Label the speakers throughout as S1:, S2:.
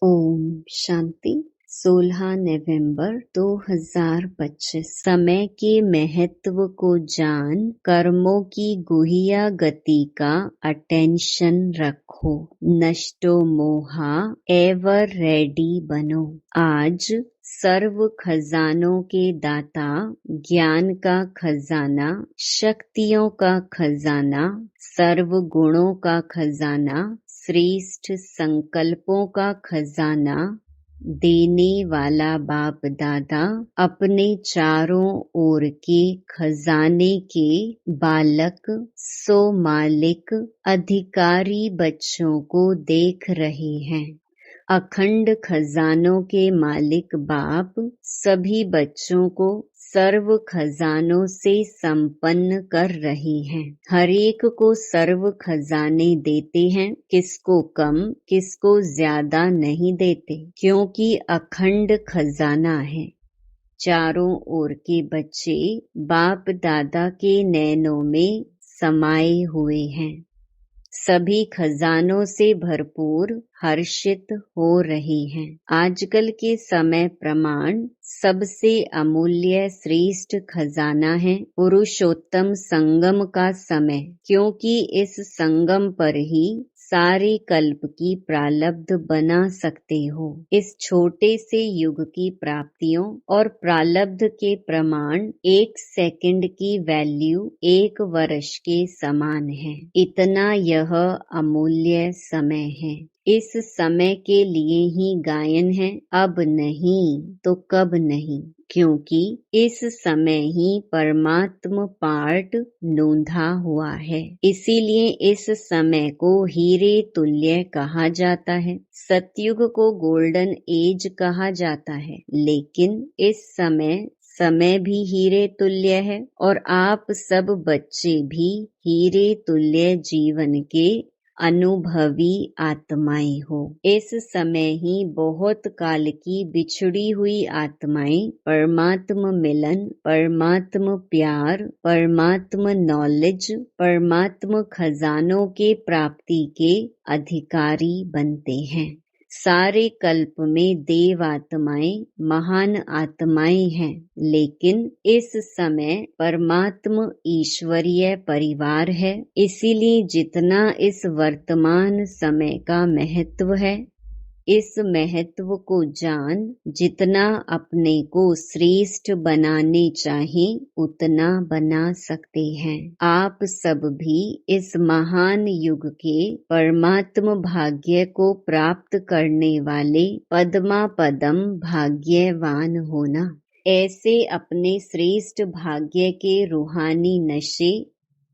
S1: ओम शांति। 16 नवंबर 2025। समय के महत्व को जान कर्मों की गुहिया गति का अटेंशन रखो। नष्टो मोहा एवर रेडी बनो। आज सर्व खजानों के दाता, ज्ञान का खजाना, शक्तियों का खजाना, सर्व गुणों का खजाना, श्रेष्ठ संकल्पों का खजाना देने वाला बाप दादा अपने चारों ओर के खजाने के बालक सो मालिक अधिकारी बच्चों को देख रहे हैं। अखंड खजानों के मालिक बाप सभी बच्चों को सर्व खजानों से संपन्न कर रहे हैं। हर एक को सर्व खजाने देते हैं, किसको कम किसको ज्यादा नहीं देते, क्योंकि अखंड खजाना है। चारों ओर के बच्चे बाप दादा के नैनों में समाये हुए हैं। सभी खजानों से भरपूर हर्षित हो रहे हैं। आजकल के समय प्रमाण सबसे अमूल्य श्रेष्ठ खजाना है पुरुषोत्तम संगम का समय, क्योंकि इस संगम पर ही सारे कल्प की प्रारब्ध बना सकते हो। इस छोटे से युग की प्राप्तियों और प्रारब्ध के प्रमाण 1 सेकंड की वैल्यू 1 वर्ष के समान है। इतना यह अमूल्य समय है। इस समय के लिए ही गायन है, अब नहीं तो कब नहीं, क्योंकि इस समय ही परमात्म पार्ट नोंधा हुआ है। इसीलिए इस समय को हीरे तुल्य कहा जाता है। सतयुग को गोल्डन एज कहा जाता है, लेकिन इस समय भी हीरे तुल्य है और आप सब बच्चे भी हीरे तुल्य जीवन के अनुभवी आत्माएं हो। इस समय ही बहुत काल की बिछड़ी हुई आत्माएं परमात्म मिलन, परमात्म प्यार, परमात्म नॉलेज, परमात्म खजानों के प्राप्ति के अधिकारी बनते हैं। सारे कल्प में देव आत्माएं महान आत्माएं हैं, लेकिन इस समय परमात्म ईश्वरीय परिवार है। इसीलिए जितना इस वर्तमान समय का महत्व है, इस महत्व को जान जितना अपने को श्रेष्ठ बनाने चाहें उतना बना सकते हैं। आप सब भी इस महान युग के परमात्म भाग्य को प्राप्त करने वाले पद्मा पदम भाग्यवान होना। ऐसे अपने श्रेष्ठ भाग्य के रूहानी नशे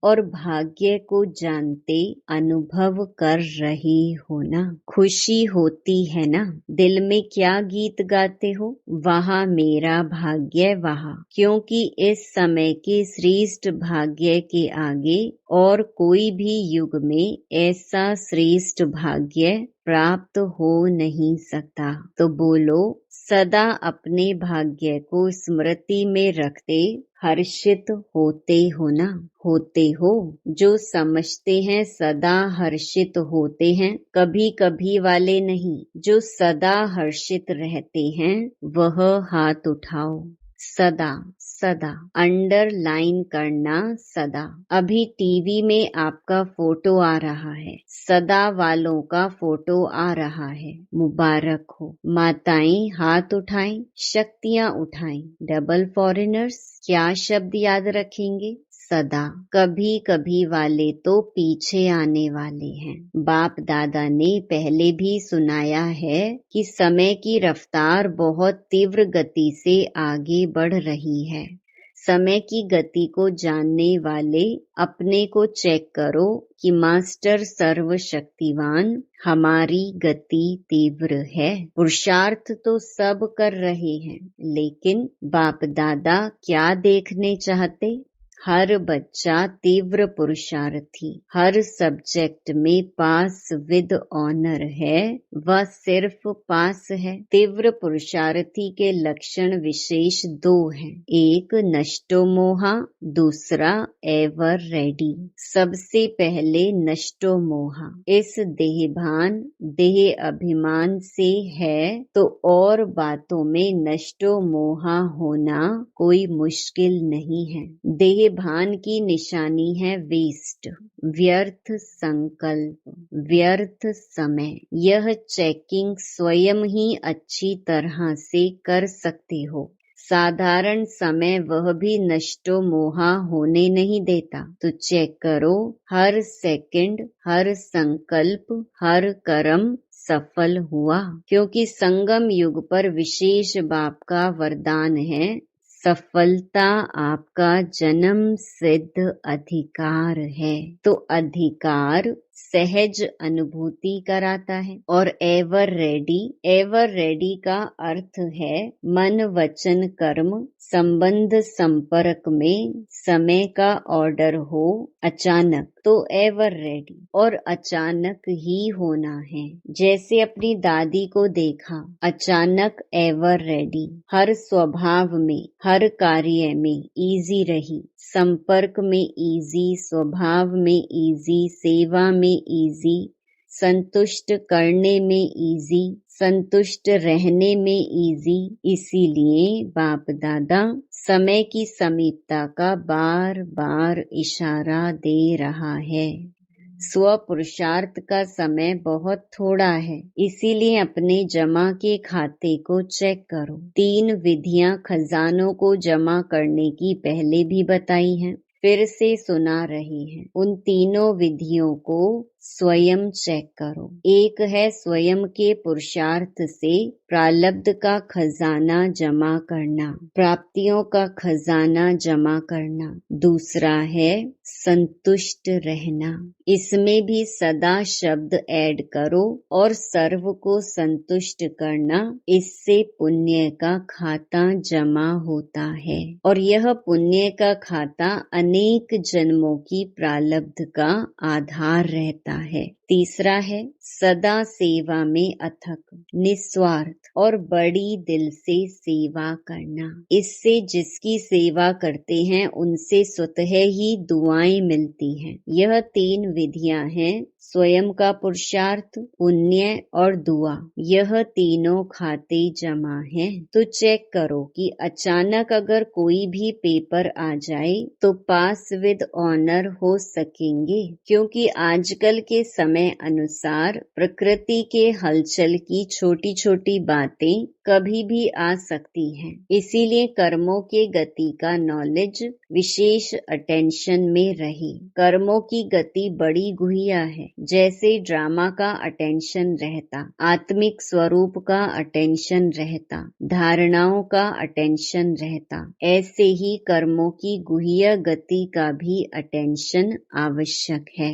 S1: और भाग्य को जानते अनुभव कर रहे हो ना। खुशी होती है ना। दिल में क्या गीत गाते हो, वहाँ मेरा भाग्य वहाँ, क्योंकि इस समय के श्रेष्ठ भाग्य के आगे और कोई भी युग में ऐसा श्रेष्ठ भाग्य प्राप्त हो नहीं सकता। तो बोलो, सदा अपने भाग्य को स्मृति में रखते हर्षित होते हो ना। होते हो। जो समझते हैं सदा हर्षित होते हैं, कभी कभी वाले नहीं। जो सदा हर्षित रहते हैं वह हाथ उठाओ। सदा सदा अंडरलाइन करना सदा। अभी टीवी में आपका फोटो आ रहा है, सदा वालों का फोटो आ रहा है। मुबारक हो। माताएं हाथ उठाएं, शक्तियां उठाएं। डबल फॉरेनर्स क्या शब्द याद रखेंगे? सदा। कभी कभी वाले तो पीछे आने वाले हैं। बाप दादा ने पहले भी सुनाया है कि समय की रफ्तार बहुत तीव्र गति से आगे बढ़ रही है। समय की गति को जानने वाले अपने को चेक करो कि मास्टर सर्वशक्तिवान हमारी गति तीव्र है। पुरुषार्थ तो सब कर रहे हैं, लेकिन बाप दादा क्या देखने चाहते? हर बच्चा तीव्र पुरुषार्थी, हर सब्जेक्ट में पास विद ऑनर है, वह सिर्फ पास है। तीव्र पुरुषार्थी के लक्षण विशेष दो हैं, एक नष्टोमोहा, दूसरा एवर रेडी। सबसे पहले नष्टोमोहा। इस देहभान देह अभिमान से है तो और बातों में नष्टोमोहा होना कोई मुश्किल नहीं है। देह भान की निशानी है वेस्ट, व्यर्थ संकल्प, व्यर्थ समय। यह चेकिंग स्वयं ही अच्छी तरह से कर सकते हो। साधारण समय वह भी नष्टो मोहा होने नहीं देता। तो चेक करो, हर सेकंड, हर संकल्प, हर कर्म सफल हुआ, क्योंकि संगम युग पर विशेष बाप का वरदान है, सफलता आपका जन्म सिद्ध अधिकार है। तो अधिकार सहज अनुभूति कराता है। और एवर रेडी का अर्थ है मन वचन कर्म संबंध संपर्क में समय का ऑर्डर हो अचानक, तो एवर रेडी। और अचानक ही होना है। जैसे अपनी दादी को देखा, अचानक एवर रेडी, हर स्वभाव में, हर कार्य में इजी रही, संपर्क में इजी, स्वभाव में इजी, सेवा में इजी, संतुष्ट करने में इजी, संतुष्ट रहने में इजी। इसीलिए बाप दादा समय की समीपता का बार बार इशारा दे रहा है। स्व पुरुषार्थ का समय बहुत थोड़ा है, इसीलिए अपने जमा के खाते को चेक करो। 3 विधियां खजानों को जमा करने की पहले भी बताई हैं, फिर से सुना रही हैं। उन तीनों विधियों को स्वयं चेक करो। एक है स्वयं के पुरुषार्थ से प्रारब्ध का खजाना जमा करना, प्राप्तियों का खजाना जमा करना। दूसरा है संतुष्ट रहना, इसमें भी सदा शब्द ऐड करो और सर्व को संतुष्ट करना। इससे पुण्य का खाता जमा होता है और यह पुण्य का खाता अनेक जन्मों की प्रारब्ध का आधार रहता है। तीसरा है सदा सेवा में अथक, निस्वार्थ और बड़ी दिल से सेवा करना। इससे जिसकी सेवा करते हैं उनसे स्वतः ही दुआएं मिलती हैं। यह 3 विधियां हैं, स्वयं का पुरुषार्थ, पुण्य और दुआ। यह तीनों खाते जमा हैं। तो चेक करो कि अचानक अगर कोई भी पेपर आ जाए तो पास विद ऑनर हो सकेंगे, क्योंकि आजकल के समय अनुसार प्रकृति के हलचल की छोटी छोटी बातें कभी भी आ सकती हैं। इसीलिए कर्मों के गति का नॉलेज विशेष अटेंशन में रहे। कर्मों की गति बड़ी गुहिया है, जैसे ड्रामा का अटेंशन रहता, आत्मिक स्वरूप का अटेंशन रहता, धारणाओं का अटेंशन रहता, ऐसे ही कर्मों की गुहिया गति का भी अटेंशन आवश्यक है।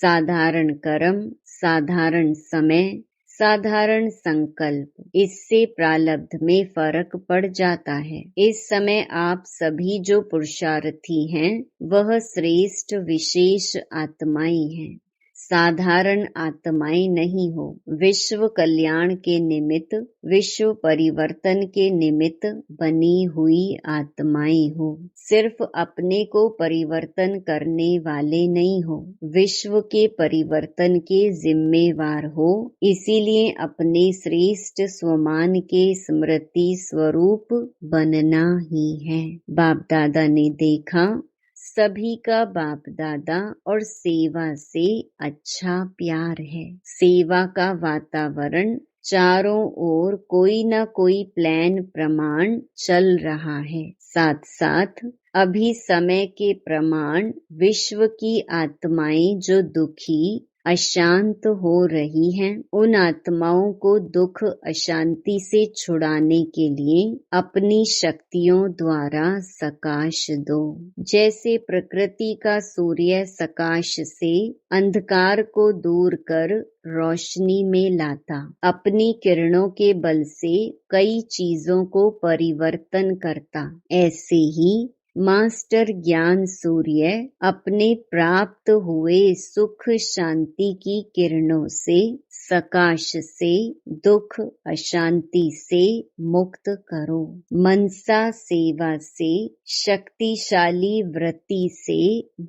S1: साधारण कर्म, साधारण समय, साधारण संकल्प, इससे प्रारब्ध में फर्क पड़ जाता है। इस समय आप सभी जो पुरुषार्थी हैं वह श्रेष्ठ विशेष आत्माएं हैं, साधारण आत्माएं नहीं हो। विश्व कल्याण के निमित्त, विश्व परिवर्तन के निमित्त बनी हुई आत्माएं हो। सिर्फ अपने को परिवर्तन करने वाले नहीं हो, विश्व के परिवर्तन के जिम्मेवार हो। इसीलिए अपने श्रेष्ठ स्वमान के स्मृति स्वरूप बनना ही है। बाप दादा ने देखा सभी का बाप दादा और सेवा से अच्छा प्यार है। सेवा का वातावरण चारों ओर कोई न कोई प्लान प्रमाण चल रहा है। साथ साथ अभी समय के प्रमाण विश्व की आत्माएं जो दुखी अशांत हो रही हैं, उन आत्माओं को दुख अशांति से छुड़ाने के लिए अपनी शक्तियों द्वारा सकाश दो। जैसे प्रकृति का सूर्य सकाश से अंधकार को दूर कर रोशनी में लाता, अपनी किरणों के बल से कई चीजों को परिवर्तन करता, ऐसे ही मास्टर ज्ञान सूर्य अपने प्राप्त हुए सुख शांति की किरणों से, सकाश से दुख अशांति से मुक्त करो। मनसा सेवा से, शक्तिशाली वृत्ति से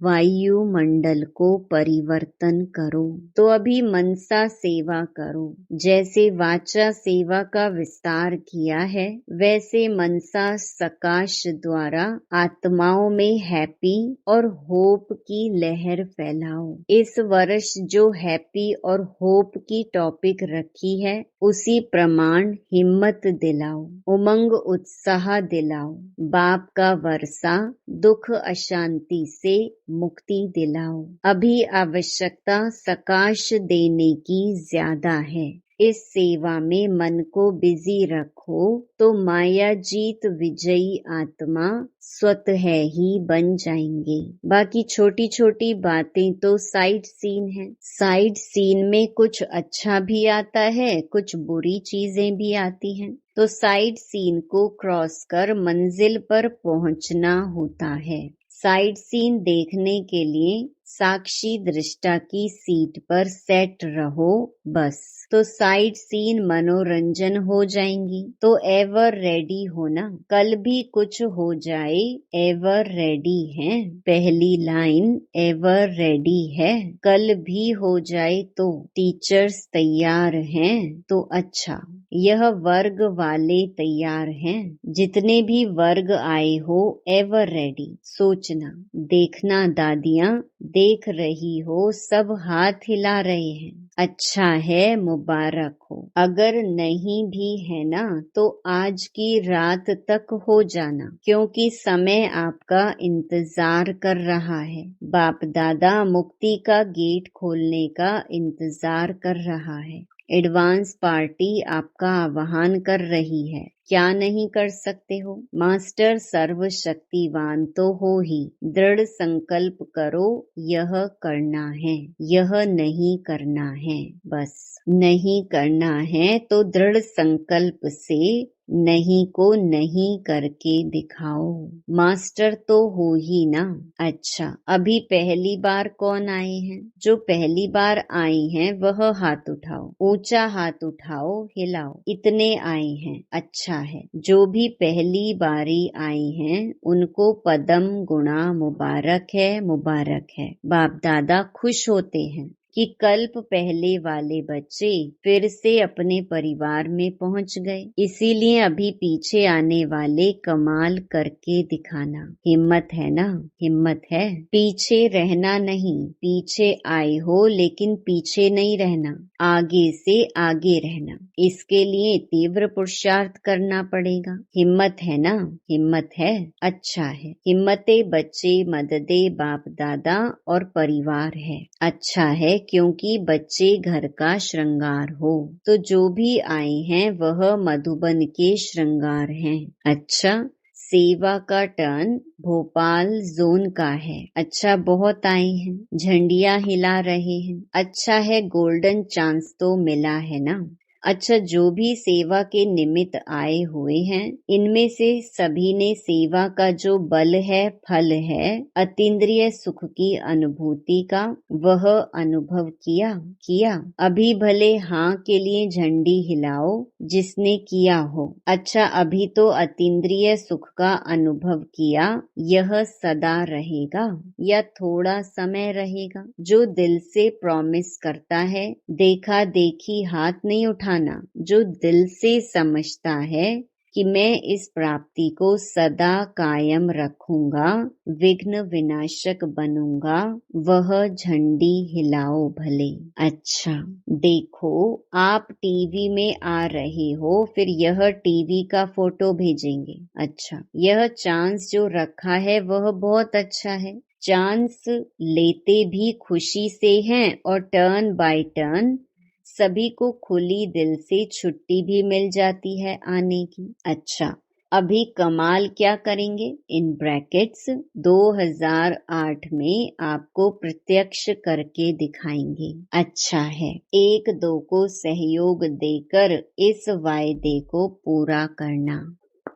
S1: वायुमंडल को परिवर्तन करो। तो अभी मनसा सेवा करो। जैसे वाचा सेवा का विस्तार किया है, वैसे मनसा सकाश द्वारा आत्माओं में हैप्पी और होप की लहर फैलाओ। इस वर्ष जो हैप्पी और होप की टॉपिक रखी है, उसी प्रमाण हिम्मत दिलाओ, उमंग उत्साह दिलाओ। बाप का वर्षा दुख अशांति से मुक्ति दिलाओ। अभी आवश्यकता सकाश देने की ज्यादा है। इस सेवा में मन को बिजी रखो तो माया जीत विजयी आत्मा स्वतः ही बन जाएंगे। बाकी छोटी छोटी बातें तो साइड सीन है। साइड सीन में कुछ अच्छा भी आता है, कुछ बुरी चीजें भी आती हैं। तो साइड सीन को क्रॉस कर मंजिल पर पहुंचना होता है। साइड सीन देखने के लिए साक्षी दृष्टा की सीट पर सेट रहो बस। तो साइड सीन मनोरंजन हो जाएंगी। तो एवर रेडी होना, कल भी कुछ हो जाए एवर रेडी है। पहली लाइन एवर रेडी है, कल भी हो जाए तो टीचर्स तैयार हैं तो अच्छा। यह वर्ग वाले तैयार हैं। जितने भी वर्ग आए हो एवर रेडी। सोचना, देखना दादियाँ देख रही हो, सब हाथ हिला रहे हैं। अच्छा है, मुबारक हो। अगर नहीं भी है ना तो आज की रात तक हो जाना, क्योंकि समय आपका इंतजार कर रहा है। बाप दादा मुक्ति का गेट खोलने का इंतजार कर रहा है। एडवांस पार्टी आपका आह्वान कर रही है। क्या नहीं कर सकते हो? मास्टर सर्वशक्तिवान तो हो ही। दृढ़ संकल्प करो, यह करना है, यह नहीं करना है। बस नहीं करना है तो दृढ़ संकल्प से नहीं को नहीं करके दिखाओ। मास्टर तो हो ही ना। अच्छा, अभी पहली बार कौन आए हैं? जो पहली बार आई हैं वह हाथ उठाओ। ऊंचा हाथ उठाओ, हिलाओ। इतने आए हैं, अच्छा है। जो भी पहली बारी आई हैं उनको पदम गुणा मुबारक है, मुबारक है। बाप दादा खुश होते हैं कि कल्प पहले वाले बच्चे फिर से अपने परिवार में पहुंच गए। इसीलिए अभी पीछे आने वाले कमाल करके दिखाना। हिम्मत है ना? हिम्मत है। पीछे रहना नहीं। पीछे आए हो लेकिन पीछे नहीं रहना, आगे से आगे रहना। इसके लिए तीव्र पुरुषार्थ करना पड़ेगा। हिम्मत है ना? हिम्मत है, अच्छा है। हिम्मते बच्चे मददे बाप दादा और परिवार है, अच्छा है, क्योंकि बच्चे घर का श्रृंगार हो। तो जो भी आए हैं वह मधुबन के श्रृंगार हैं। अच्छा, सेवा का टर्न भोपाल जोन का है। अच्छा, बहुत आए हैं, झंडियाँ हिला रहे हैं। अच्छा है, गोल्डन चांस तो मिला है ना। अच्छा, जो भी सेवा के निमित्त आए हुए हैं, इनमें से सभी ने सेवा का जो बल है, फल है, अतीन्द्रिय सुख की अनुभूति का, वह अनुभव किया। अभी भले हाँ के लिए झंडी हिलाओ जिसने किया हो। अच्छा, अभी तो अतीन्द्रिय सुख का अनुभव किया, यह सदा रहेगा या थोड़ा समय रहेगा? जो दिल से प्रॉमिस करता है, देखा देखी हाथ नहीं उठाना। जो दिल से समझता है कि मैं इस प्राप्ति को सदा कायम रखूंगा, विघ्न विनाशक बनूंगा, वह झंडी हिलाओ भले। अच्छा, देखो आप टीवी में आ रहे हो, फिर यह टीवी का फोटो भेजेंगे। अच्छा, यह चांस जो रखा है वह बहुत अच्छा है। चांस लेते भी खुशी से हैं और टर्न बाय टर्न सभी को खुली दिल से छुट्टी भी मिल जाती है आने की। अच्छा, अभी कमाल क्या करेंगे? इन ब्रैकेट्स 2008 में आपको प्रत्यक्ष करके दिखाएंगे। अच्छा है, एक दो को सहयोग देकर इस वायदे को पूरा करना।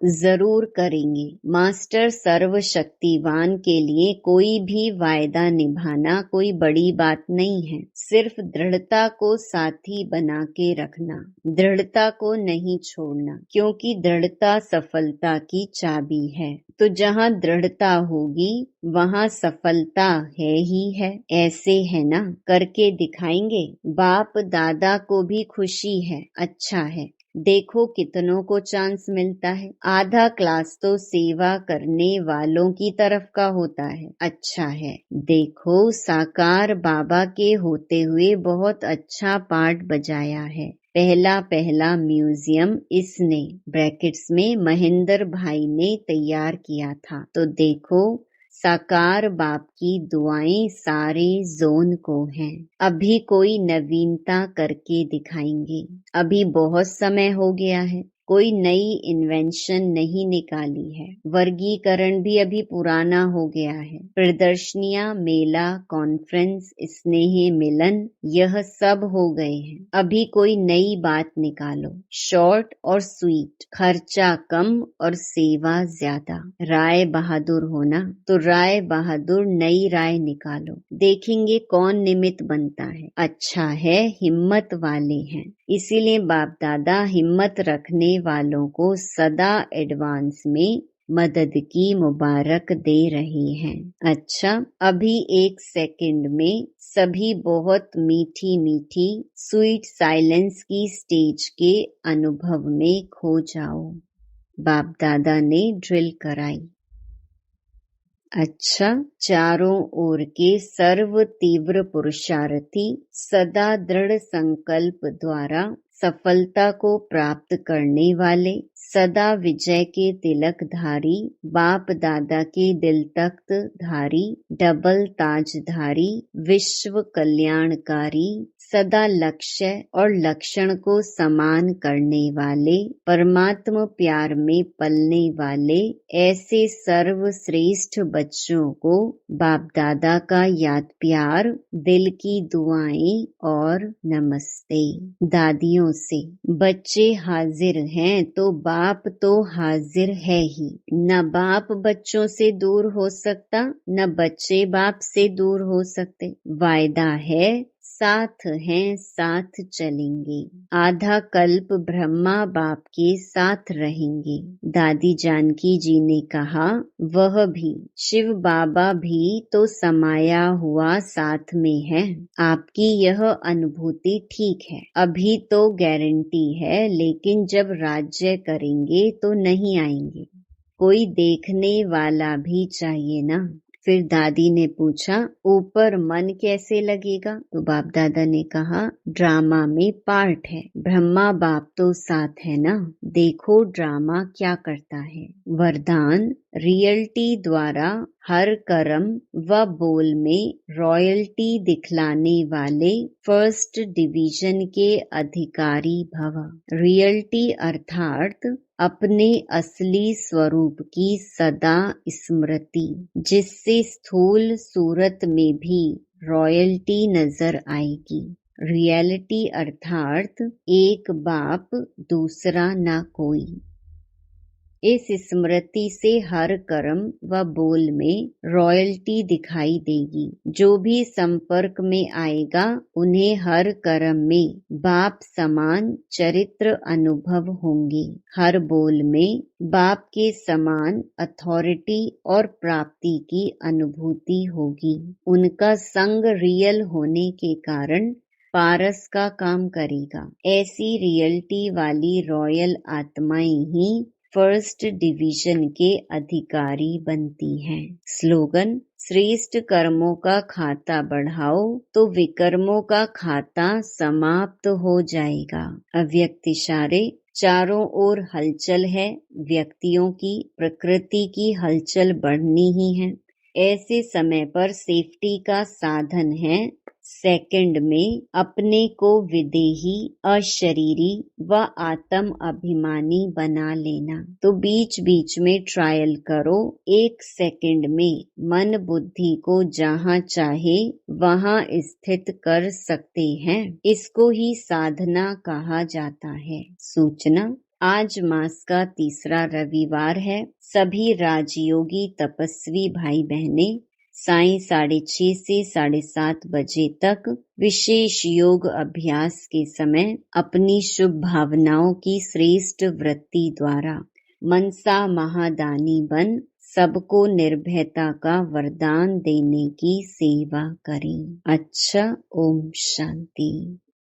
S1: जरूर करेंगे। मास्टर सर्वशक्तिवान के लिए कोई भी वायदा निभाना कोई बड़ी बात नहीं है। सिर्फ दृढ़ता को साथी बना के रखना, दृढ़ता को नहीं छोड़ना, क्योंकि दृढ़ता सफलता की चाबी है। तो जहाँ दृढ़ता होगी वहाँ सफलता है ही है। ऐसे है ना, करके दिखाएंगे। बाप दादा को भी खुशी है। अच्छा है, देखो कितनों को चांस मिलता है। आधा क्लास तो सेवा करने वालों की तरफ का होता है। अच्छा है, देखो साकार बाबा के होते हुए बहुत अच्छा पार्ट बजाया है। पहला पहला म्यूजियम इसने ब्रैकेट्स में महेंद्र भाई ने तैयार किया था। तो देखो साकार बाप की दुआएं सारे जोन को हैं। अभी कोई नवीनता करके दिखाएंगे। अभी बहुत समय हो गया है, कोई नई इन्वेंशन नहीं निकाली है। वर्गीकरण भी अभी पुराना हो गया है। प्रदर्शनियां, मेला, कॉन्फ्रेंस, स्नेह मिलन, यह सब हो गए हैं। अभी कोई नई बात निकालो। शॉर्ट और स्वीट, खर्चा कम और सेवा ज्यादा। राय बहादुर होना, तो राय बहादुर नई राय निकालो। देखेंगे कौन निमित्त बनता है। अच्छा है, हिम्मत वाले हैं, इसीलिए बाप दादा हिम्मत रखने वालों को सदा एडवांस में मदद की मुबारक दे रहे हैं। अच्छा, अभी 1 सेकंड में सभी बहुत मीठी मीठी स्वीट साइलेंस की स्टेज के अनुभव में खो जाओ। बाप दादा ने ड्रिल कराई। अच्छा, चारों ओर के सर्व तीव्र पुरुषार्थी सदा दृढ़ संकल्प द्वारा सफलता को प्राप्त करने वाले, सदा विजय के तिलक धारी, बाप दादा के दिल तख्त धारी, डबल ताजधारी, विश्व कल्याणकारी, सदा लक्ष्य और लक्षण को समान करने वाले, परमात्मा प्यार में पलने वाले, ऐसे सर्वश्रेष्ठ बच्चों को बाप दादा का याद प्यार, दिल की दुआएं और नमस्ते। दादियों से, बच्चे हाजिर हैं तो बाप तो हाजिर है ही। न बाप बच्चों से दूर हो सकता, न बच्चे बाप से दूर हो सकते। वायदा है, साथ हैं, साथ चलेंगे। आधा कल्प ब्रह्मा बाप के साथ रहेंगे। दादी जानकी जी ने कहा, वह भी शिव बाबा भी तो समाया हुआ साथ में है। आपकी यह अनुभूति ठीक है, अभी तो गारंटी है, लेकिन जब राज्य करेंगे तो नहीं आएंगे। कोई देखने वाला भी चाहिए ना। फिर दादी ने पूछा, ऊपर मन कैसे लगेगा? तो बाप दादा ने कहा, ड्रामा में पार्ट है, ब्रह्मा बाप तो साथ है ना। देखो ड्रामा क्या करता है। वरदान, रियल्टी द्वारा हर कर्म व बोल में रॉयल्टी दिखलाने वाले फर्स्ट डिवीजन के अधिकारी भव। रियल्टी अर्थात अपने असली स्वरूप की सदा स्मृति, जिससे स्थूल सूरत में भी रॉयल्टी नजर आएगी। रियलिटी अर्थात एक बाप दूसरा ना कोई। इस स्मृति से हर कर्म व बोल में रॉयल्टी दिखाई देगी। जो भी संपर्क में आएगा उन्हें हर कर्म में बाप समान चरित्र अनुभव होंगे। हर बोल में बाप के समान अथॉरिटी और प्राप्ति की अनुभूति होगी। उनका संग रियल होने के कारण पारस का काम करेगा। ऐसी रियलिटी वाली रॉयल आत्माएं ही फर्स्ट डिवीजन के अधिकारी बनती हैं। स्लोगन, श्रेष्ठ कर्मों का खाता बढ़ाओ तो विकर्मों का खाता समाप्त हो जाएगा। अव्यक्त इशारे, चारों ओर हलचल है। व्यक्तियों की, प्रकृति की हलचल बढ़नी ही है। ऐसे समय पर सेफ्टी का साधन है सेकंड में अपने को विदेही, अशरीरी व आत्म अभिमानी बना लेना। तो बीच बीच में ट्रायल करो। 1 सेकंड में मन बुद्धि को जहाँ चाहे वहाँ स्थित कर सकते हैं। इसको ही साधना कहा जाता है। सूचना, आज मास का तीसरा रविवार है। सभी राजयोगी तपस्वी भाई बहने सायं 6:30 से 7:30 बजे तक विशेष योग अभ्यास के समय अपनी शुभ भावनाओं की श्रेष्ठ वृत्ति द्वारा मनसा महादानी बन सबको निर्भयता का वरदान देने की सेवा करें। अच्छा, ओम शांति।